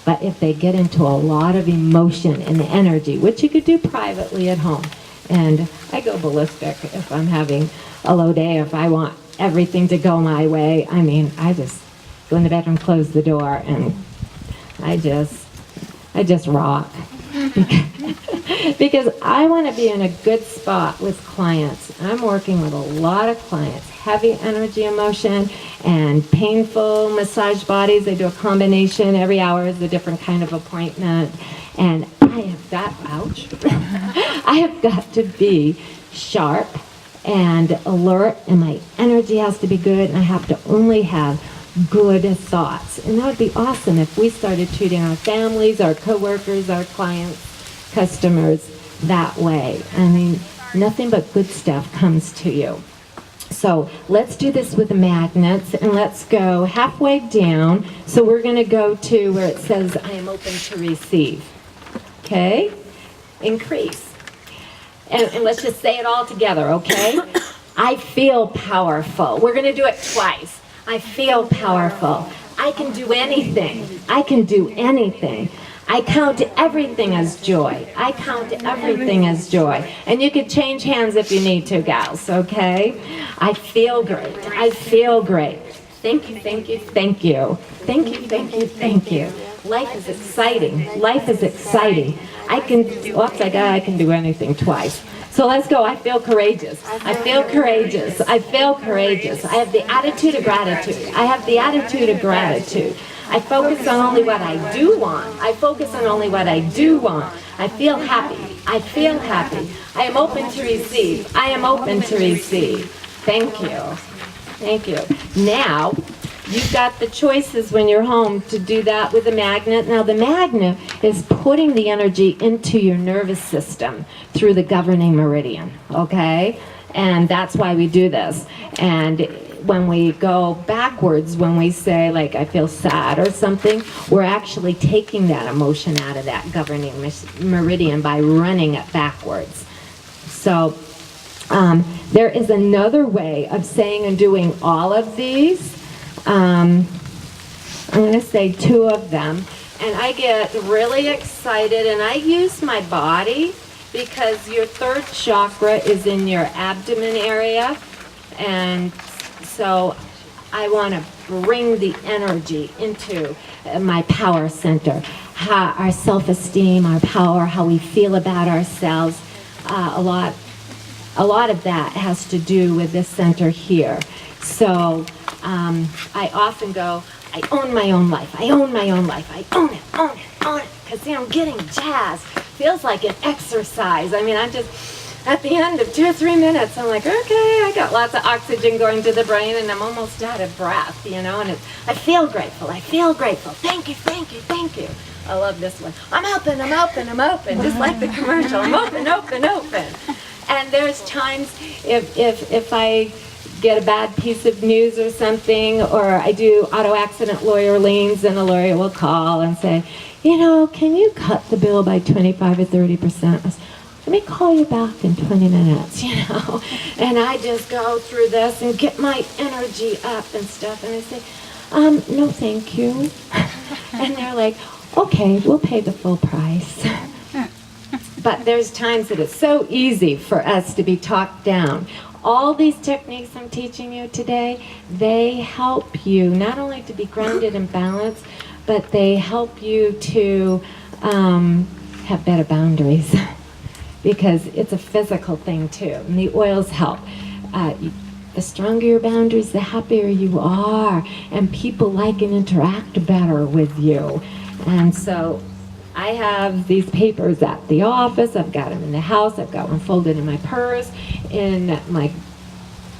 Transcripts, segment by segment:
But if they get into a lot of emotion and energy, which you could do privately at home, and I go ballistic if I'm having a low day, if I want everything to go my way. I mean, I just go in the bedroom, close the door, and I just rock. Because I want to be in a good spot with clients. I'm working with a lot of clients, heavy energy, emotion, and painful massage bodies. They do a combination. Every hour is a different kind of appointment. And I have got, ouch, I have got to be sharp and alert, and my energy has to be good, and I have to only have good thoughts. And that would be awesome if we started treating our families, our coworkers, our clients, customers that way. I mean, nothing but good stuff comes to you. So let's do this with the magnets, and let's go halfway down. So we're going to go to where it says, I am open to receive. Okay? Increase. And let's just say it all together, okay? I feel powerful. We're going to do it twice. I feel powerful. I can do anything. I can do anything. I count everything as joy. I count everything as joy. And you could change hands if you need to, gals, okay? I feel great. I feel great. Thank you, thank you, thank you. Thank you, thank you, thank you. Life is exciting. Life is exciting. I can do anything twice. So let's go. I feel courageous. I feel courageous. I feel courageous. I have the attitude of gratitude. I have the attitude of gratitude. I focus on only what I do want. I focus on only what I do want. I feel happy. I feel happy. I am open to receive. I am open to receive. Thank you. Thank you. Now, you've got the choices when you're home to do that with a magnet. Now, the magnet is putting the energy into your nervous system through the governing meridian, okay? And that's why we do this. And when we go backwards, when we say, like, I feel sad or something, we're actually taking that emotion out of that governing meridian by running it backwards. So there is another way of saying and doing all of these. I'm going to say 2 of them. And I get really excited, and I use my body because your 3rd chakra is in your abdomen area. And so I want to bring the energy into my power center. Our self-esteem, our power, how we feel about ourselves. A lot of that has to do with this center here. So I often go, I own my own life. I own my own life. I own it, own it, own it. Because, I'm getting jazzed. Feels like an exercise. I mean, I'm just, at the end of 2 or 3 minutes, I'm like, okay, I got lots of oxygen going to the brain, and I'm almost out of breath, and I feel grateful. I feel grateful. Thank you, thank you, thank you. I love this one. I'm open, I'm open, I'm open. Just like the commercial. I'm open, open, open. And there's times if I get a bad piece of news or something, or I do auto accident lawyer liens, and a lawyer will call and say, can you cut the bill by 25 or 30%? Let me call you back in 20 minutes, And I just go through this and get my energy up and stuff, and I say, no thank you. And they're like, okay, we'll pay the full price. But there's times that it's so easy for us to be talked down. All these techniques I'm teaching you today, they help you not only to be grounded and balanced, but they help you to have better boundaries. Because it's a physical thing too, and the oils help. The stronger your boundaries, the happier you are, and people like and interact better with you. And so I have these papers at the office, I've got them in the house, I've got one folded in my purse, in my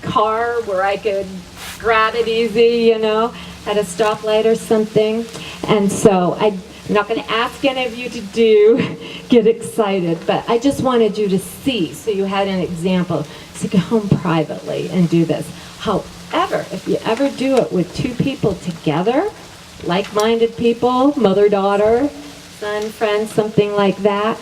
car where I could grab it easy, at a stoplight or something. And so I'm not going to ask any of you to get excited, but I just wanted you to see, so you had an example, to go home privately and do this. However, if you ever do it with 2 people together, like-minded people, mother, daughter, son, friend, something like that,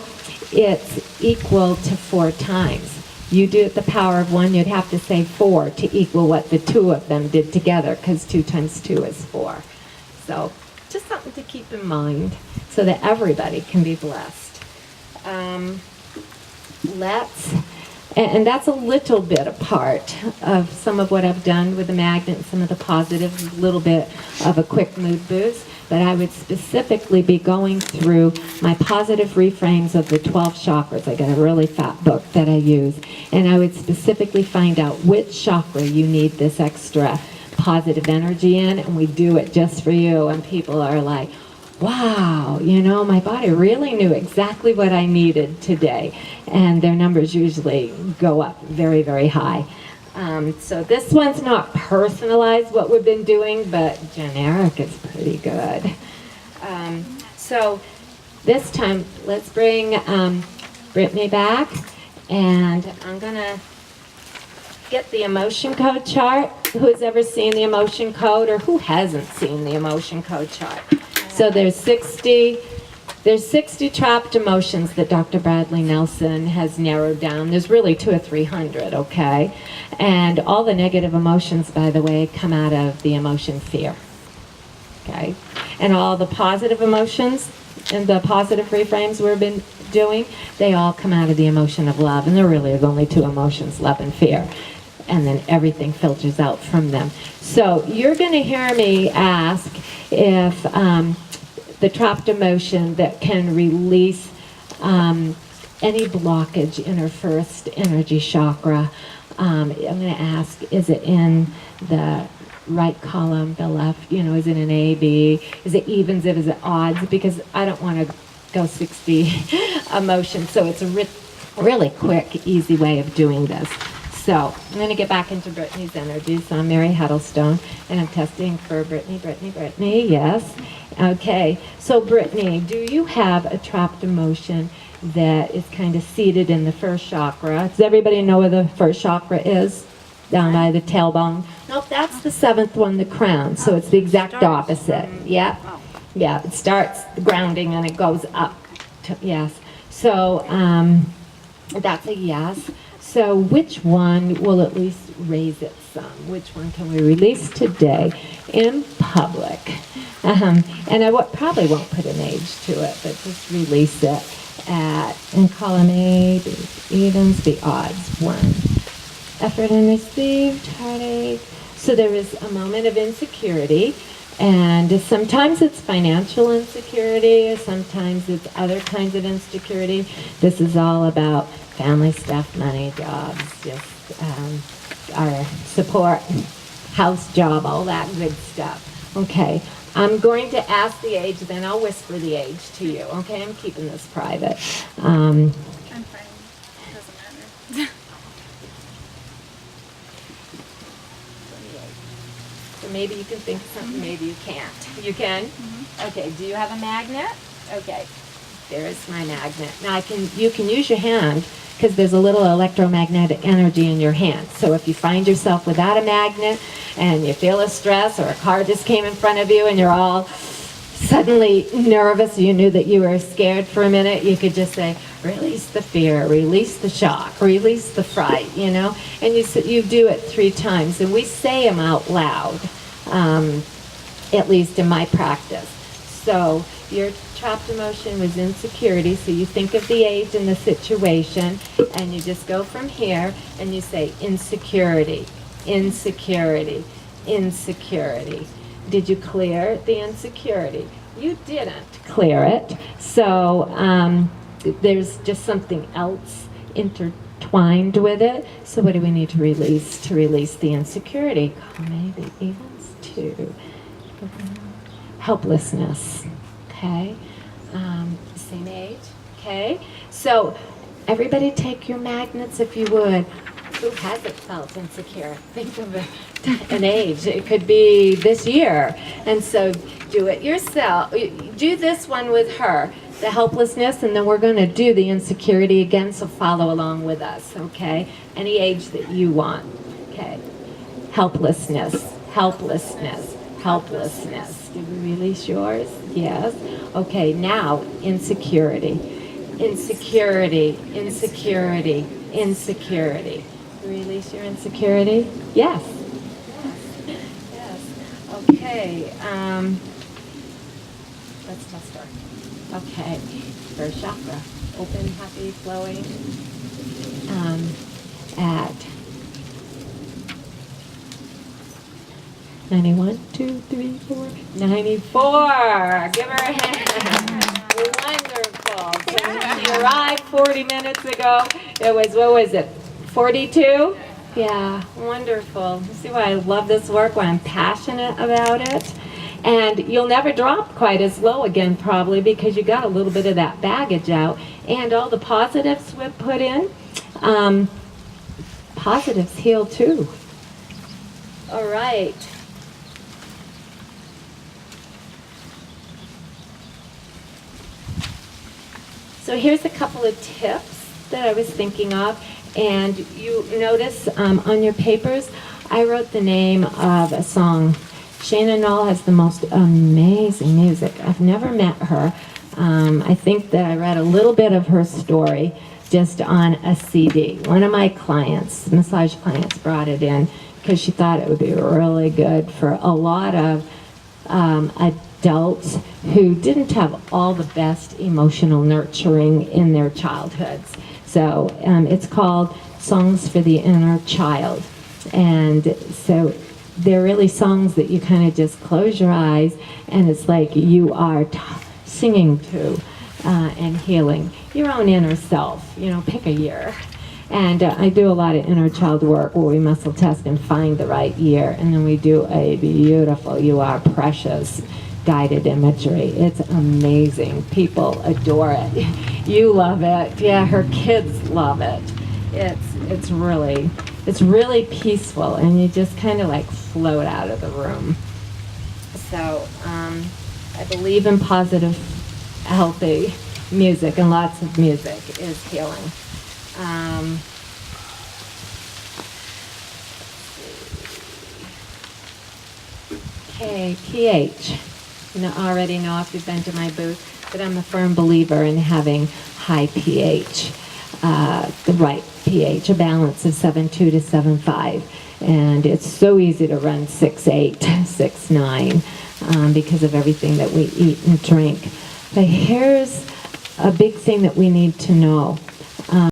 it's equal to 4 times. You do it the power of 1, you'd have to say 4 to equal what the 2 of them did together, because 2 times 2 is 4. So just something to keep in mind. so that everybody can be blessed. And that's a little bit a part of some of what I've done with the magnet, some of the positives, a little bit of a quick mood boost. But I would specifically be going through my positive reframes of the 12 chakras. I got a really fat book that I use. And I would specifically find out which chakra you need this extra positive energy in. And we do it just for you. And people are like, wow, my body really knew exactly what I needed today. And their numbers usually go up very, very high. So this one's not personalized, what we've been doing, but generic is pretty good. So this time, let's bring Brittany back. And I'm going to get the emotion code chart. Who's ever seen the emotion code, or who hasn't seen the emotion code chart? So there's 60 trapped emotions that Dr. Bradley Nelson has narrowed down. There's really 200 or 300, okay? And all the negative emotions, by the way, come out of the emotion fear, okay? And all the positive emotions and the positive reframes we've been doing, they all come out of the emotion of love. And there really is only 2 emotions, love and fear. And then everything filters out from them. So you're going to hear me ask if the trapped emotion that can release any blockage in her first energy chakra. I'm going to ask, is it in the right column, the left, is it an A, B, is it evens, is it odds? Because I don't want to go 60 emotions, so it's a really quick, easy way of doing this. So I'm going to get back into Brittany's energy. So I'm Mary Huddlestone, and I'm testing for Brittany, yes. Okay, so Brittany, do you have a trapped emotion that is kind of seated in the first chakra? Does everybody know where the first chakra is? Down by the tailbone? Nope, that's the 7th one, the crown. So it's the exact opposite. Yeah, yeah, it starts grounding and it goes up. Yes, so that's a yes. So which one will at least raise it some? Which one can we release today in public? And I probably won't put an age to it, but just release it in column A, the evens, the odds, 1. Effort unreceived, heartache. So there is a moment of insecurity, and sometimes it's financial insecurity, sometimes it's other kinds of insecurity. This is all about family stuff, money, jobs, just our support, house, job, all that good stuff. Okay, I'm going to ask the age, then I'll whisper the age to you. Okay, I'm keeping this private. I'm fine. It doesn't matter. So maybe you can think of something, maybe you can't. You can? Mm-hmm. Okay, do you have a magnet? Okay, there's my magnet. Now you can use your hand, because there's a little electromagnetic energy in your hand. So if you find yourself without a magnet and you feel a stress, or a car just came in front of you and you're all suddenly nervous, you knew that you were scared for a minute, you could just say, release the fear, release the shock, release the fright, and you do it 3 times. And we say them out loud, at least in my practice. So your trapped emotion was insecurity, so you think of the age and the situation, and you just go from here, and you say insecurity, insecurity, insecurity. Did you clear the insecurity? You didn't clear it, so there's just something else intertwined with it. So what do we need to release the insecurity? Maybe evens 2. Helplessness. Okay, same age. Okay, so everybody take your magnets if you would. Who hasn't felt insecure? Think of an age. It could be this year. And so do it yourself. Do this one with her, the helplessness, and then we're going to do the insecurity again, so follow along with us, okay? Any age that you want. Okay, helplessness, helplessness, helplessness. Did we release yours? Yes. Okay, now insecurity. Insecurity, insecurity, insecurity. Release your insecurity? Yes. Yes. Yes. Okay. Let's test her. Okay. First chakra. Open, happy, flowing. At 91, 2, 3, 4, 94. Give her a hand. Wonderful. So when she arrived 40 minutes ago, it was, what was it, 42? Yeah, wonderful. You see why I love this work, why I'm passionate about it? And you'll never drop quite as low again, probably, because you got a little bit of that baggage out. And all the positives we put in, positives heal too. All right. So here's a couple of tips that I was thinking of. And you notice on your papers, I wrote the name of a song. Shana Knoll has the most amazing music. I've never met her. I think that I read a little bit of her story just on a CD. One of my clients, massage clients, brought it in because she thought it would be really good for a lot of adults who didn't have all the best emotional nurturing in their childhoods. So it's called Songs for the Inner Child. And so they're really songs that you kind of just close your eyes and it's like you are singing to and healing your own inner self. You know, pick a year. And I do a lot of inner child work where we muscle test and find the right year. And then we do a beautiful You Are Precious guided imagery. It's amazing. People adore it. You love it. Yeah, her kids love it. It's really peaceful, and you just kind of like float out of the room. So I believe in positive, healthy music, and lots of music is healing. Okay, pH. You already know if you've been to my booth that I'm a firm believer in having high pH, the right pH, a balance of 7.2 to 7.5. And it's so easy to run 6.8, 6.9 because of everything that we eat and drink. But here's a big thing that we need to know.